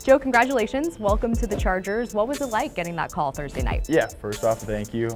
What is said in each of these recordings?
Joe, congratulations. Welcome to the Chargers. What was it like getting that call Thursday night? Yeah, first off, thank you.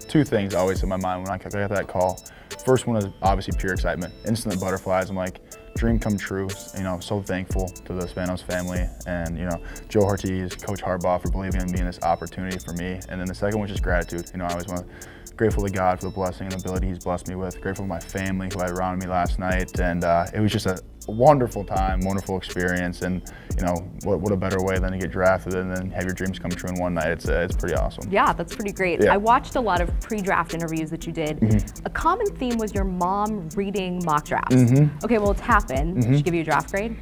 Two things always in my mind when I got that call. First one is obviously pure excitement, instant butterflies. I'm like, dream come true. You know, so thankful to the Spanos family and, you know, Joe Ortiz, Coach Harbaugh for believing in me and this opportunity for me. And then the second one is just gratitude. You know, I always want to grateful to God for the blessing and ability He's blessed me with. Grateful to my family who had around me last night, and it was just a wonderful time, wonderful experience, and you know what a better way than to get drafted and then have your dreams come true in one night. It's pretty awesome. Yeah, that's pretty great. Yeah. I watched a lot of pre-draft interviews that you did. A common theme was your mom reading mock drafts. Okay, well, it's happened. Did she give you a draft grade?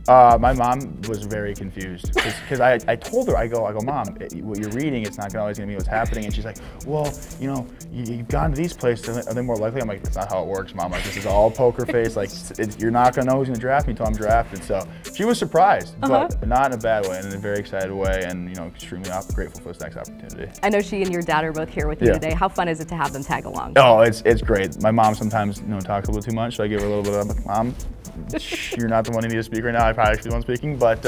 My mom was very confused because I told her, I go, Mom, what you're reading, it's not always going to be what's happening. And she's like, well, you know, you've gone to these places, are they more likely? I'm like, that's not how it works, Mom. Like, this is all poker face. Like, you're not going to know who's going to draft me until I'm drafted. So she was surprised, but not in a bad way, in a very excited way, and, you know, extremely grateful for this next opportunity. I know she and your dad are both here with you today. How fun is it to have them tag along? Oh, it's great. My mom sometimes, you know, talks a little too much, so I give her a little bit of, like, Mom, you're not the one who needs to speak right now. I probably should be the one speaking, but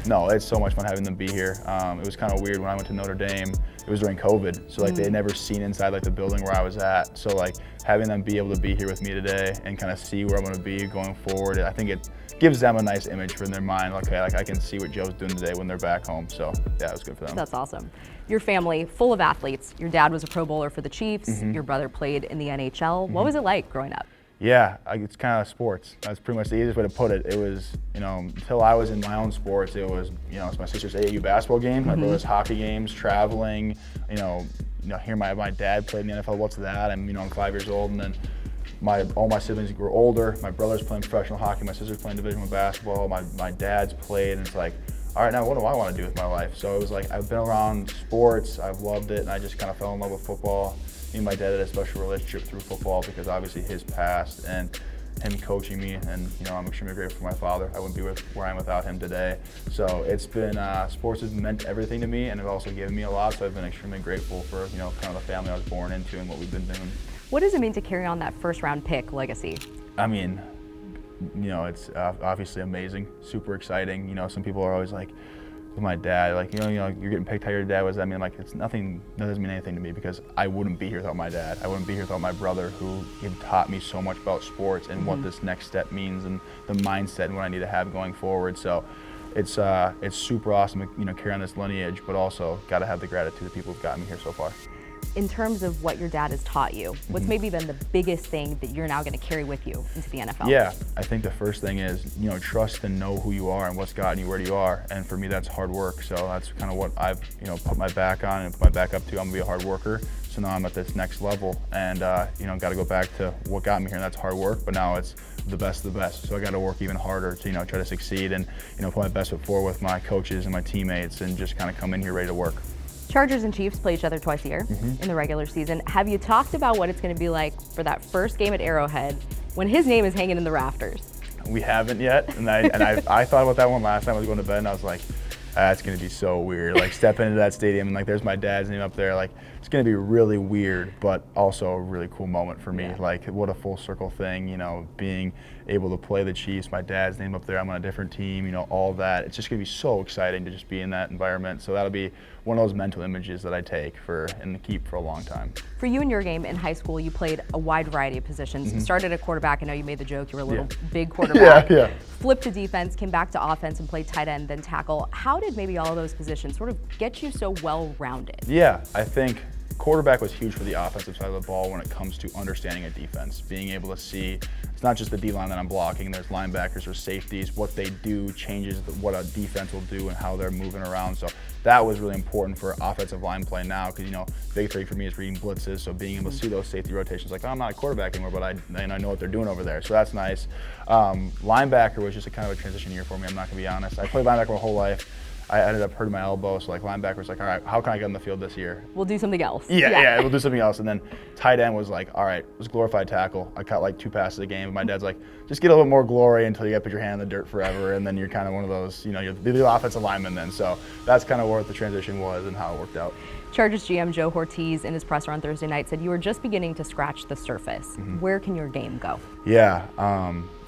no, it's so much fun having them be here. It was kind of weird when I went to Notre Dame. It was during COVID, so like they had never seen inside like the building where I was at. So like having them be able to be here with me today and kind of see where I'm going to be going forward, I think it gives them a nice image for in their mind. Okay, like I can see what Joe's doing today when they're back home. So yeah, it was good for them. That's awesome. Your family, full of athletes. Your dad was a Pro Bowler for the Chiefs. Your brother played in the NHL. What was it like growing up? Yeah, it's kind of sports. That's pretty much the easiest way to put it. It was, you know, until I was in my own sports, it was, you know, it's my sister's AAU basketball game, my brother's hockey games, traveling, you know, hearing my dad played in the NFL, what's that? I'm 5 years old, and then all my siblings were older. My brother's playing professional hockey, my sister's playing Division I basketball, my dad's played, and it's like, all right, now what do I want to do with my life? So it was like, I've been around sports, I've loved it, and I just kind of fell in love with football. Me and my dad had a special relationship through football because obviously his past and him coaching me, and you know, I'm extremely grateful for my father. I wouldn't be where I am without him today. So it's been, sports has meant everything to me, and it's also given me a lot, so I've been extremely grateful for, you know, kind of the family I was born into and what we've been doing. What does it mean to carry on that first round pick legacy? I mean, you know, it's obviously amazing, super exciting. You know, some people are always like, with my dad, like, you know, you're getting picked how your dad was. I mean, like, it's nothing, that doesn't mean anything to me because I wouldn't be here without my dad. I wouldn't be here without my brother who had taught me so much about sports and what this next step means and the mindset and what I need to have going forward. So it's super awesome to, you know, carry on this lineage, but also got to have the gratitude of people who've gotten me here so far. In terms of what your dad has taught you, what's maybe been the biggest thing that you're now going to carry with you into the NFL? Yeah, I think the first thing is, you know, trust and know who you are and what's gotten you where you are. And for me, that's hard work. So that's kind of what I've, you know, put my back on and put my back up to. I'm gonna be a hard worker. So now I'm at this next level, and you know, got to go back to what got me here, and that's hard work. But now it's the best of the best. So I got to work even harder to, you know, try to succeed and, you know, put my best foot forward with my coaches and my teammates, and just kind of come in here ready to work. Chargers and Chiefs play each other twice a year in the regular season. Have you talked about what it's going to be like for that first game at Arrowhead when his name is hanging in the rafters? We haven't yet, and I thought about that one last time I was going to bed, and I was like, that's going to be so weird. Like, stepping into that stadium and like there's my dad's name up there. Like, it's going to be really weird, but also a really cool moment for me. Yeah. Like, what a full circle thing, you know, being able to play the Chiefs, my dad's name up there, I'm on a different team, you know, all that. It's just going to be so exciting to just be in that environment. So that'll be one of those mental images that I take and keep for a long time. For you in your game in high school, you played a wide variety of positions. Started at quarterback. I know you made the joke you were a little big quarterback. Yeah. Flipped to defense, came back to offense and played tight end, then tackle. How did maybe all of those positions sort of get you so well-rounded? Yeah, I think quarterback was huge for the offensive side of the ball when it comes to understanding a defense, being able to see it's not just the D-line that I'm blocking, there's linebackers or safeties, what they do changes what a defense will do and how they're moving around. So that was really important for offensive line play now, because, you know, big thing for me is reading blitzes, so being able to see those safety rotations, like, oh, I'm not a quarterback anymore, but I know what they're doing over there, so that's nice. Linebacker was just a kind of a transition year for me, I'm not gonna be honest. I played linebacker my whole life. I ended up hurting my elbow, so like linebacker was like, all right, how can I get on the field this year? We'll do something else. Yeah, we'll do something else. And then tight end was like, all right, it was glorified tackle. I caught like 2 passes a game, and my dad's like, just get a little more glory until you get to put your hand in the dirt forever, and then you're kind of one of those, you know, you're the offensive lineman then. So that's kind of what the transition was and how it worked out. Chargers GM Joe Ortiz in his presser on Thursday night said you were just beginning to scratch the surface. Where can your game go? Yeah,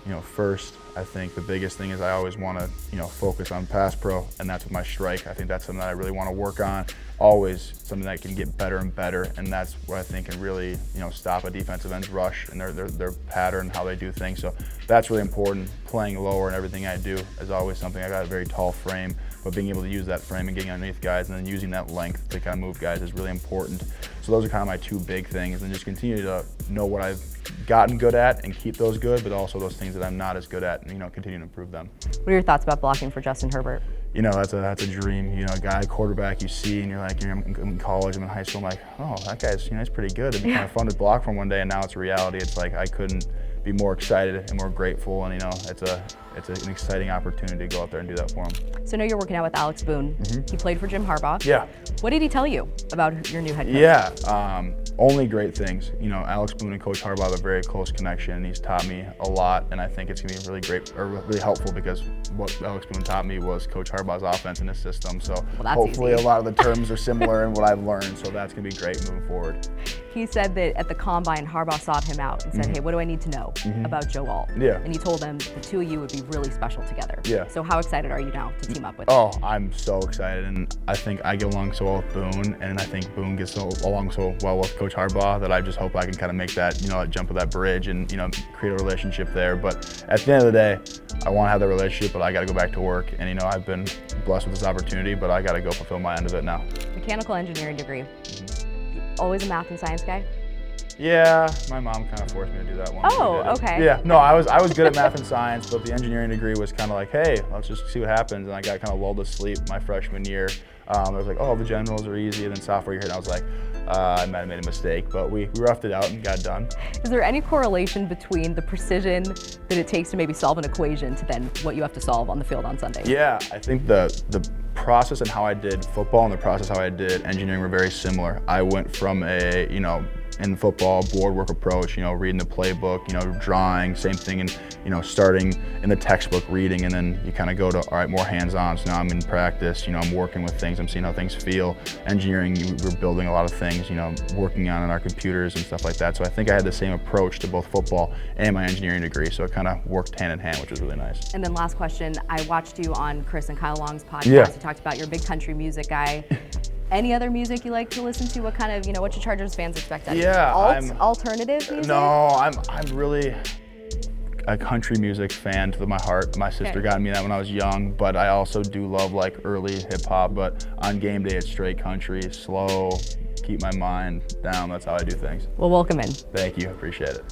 you know, first, I think the biggest thing is I always want to, focus on pass pro, and that's with my strike. I think that's something that I really want to work on. Always something that can get better and better, and that's what I think can really, stop a defensive end's rush and their pattern, how they do things. So that's really important. Playing lower and everything I do is always something. I got a very tall frame, but being able to use that frame and getting underneath guys and then using that length to kind of move guys is really important. So those are kind of my two big things, and just continue to know what I've gotten good at and keep those good, but also those things that I'm not as good at and, continue to improve them. What are your thoughts about blocking for Justin Herbert? That's a dream. A guy quarterback you see, and you're like, I'm in college, I'm in high school, I'm like, oh, that guy's, he's pretty good. It'd be kind of fun to block for him one day, and now it's a reality. It's like I couldn't be more excited and more grateful, and it's an exciting opportunity to go out there and do that for him. So I know you're working out with Alex Boone. He played for Jim Harbaugh. Yeah. What did he tell you about your new head coach? Yeah, only great things. Alex Boone and Coach Harbaugh have a very close connection, and he's taught me a lot, and I think it's gonna be really great, or really helpful, because what Alex Boone taught me was Coach Harbaugh's offense and his system. So hopefully easy. A lot of the terms are similar in what I've learned, so that's gonna be great moving forward. He said that at the Combine, Harbaugh sought him out and said, hey, what do I need to know about Joe Alt? Yeah. And he told them the two of you would be really special together. Yeah. So how excited are you now to team up with him? I'm so excited, and I think I get along so well with Boone, and I think Boone gets along so well with Coach Harbaugh that I just hope I can kind of make that, jump of that bridge and, create a relationship there. But at the end of the day, I want to have that relationship, but I got to go back to work, and, I've been blessed with this opportunity, but I got to go fulfill my end of it now. Mechanical engineering degree. Always a math and science guy? Yeah, my mom kind of forced me to do that one. Oh, okay. Yeah, no, I was good at math and science, but the engineering degree was kind of like, hey, let's just see what happens. And I got kind of lulled to sleep my freshman year. I was like, oh, the generals are easy. And then sophomore year, and I was like, I might have made a mistake, but we roughed it out and got it done. Is there any correlation between the precision that it takes to maybe solve an equation to then what you have to solve on the field on Sunday? Yeah, I think the process and how I did football and the process how I did engineering were very similar. I went from a, in football, board work approach, reading the playbook, drawing, same thing, and, starting in the textbook reading, and then you kind of go to, all right, more hands-on. So now I'm in practice, I'm working with things, I'm seeing how things feel. Engineering, we're building a lot of things, working on our computers and stuff like that. So I think I had the same approach to both football and my engineering degree, so it kind of worked hand in hand, which was really nice. And then last question, I watched you on Chris and Kyle Long's podcast. Yeah. You talked about you're a big country music guy. Any other music you like to listen to? What kind of, what your Chargers fans expect out of you? Yeah, alternative music? No, I'm really a country music fan to my heart. My sister got me that when I was young, but I also do love like early hip hop, but on game day it's straight country, slow, keep my mind down. That's how I do things. Well, welcome in. Thank you, appreciate it.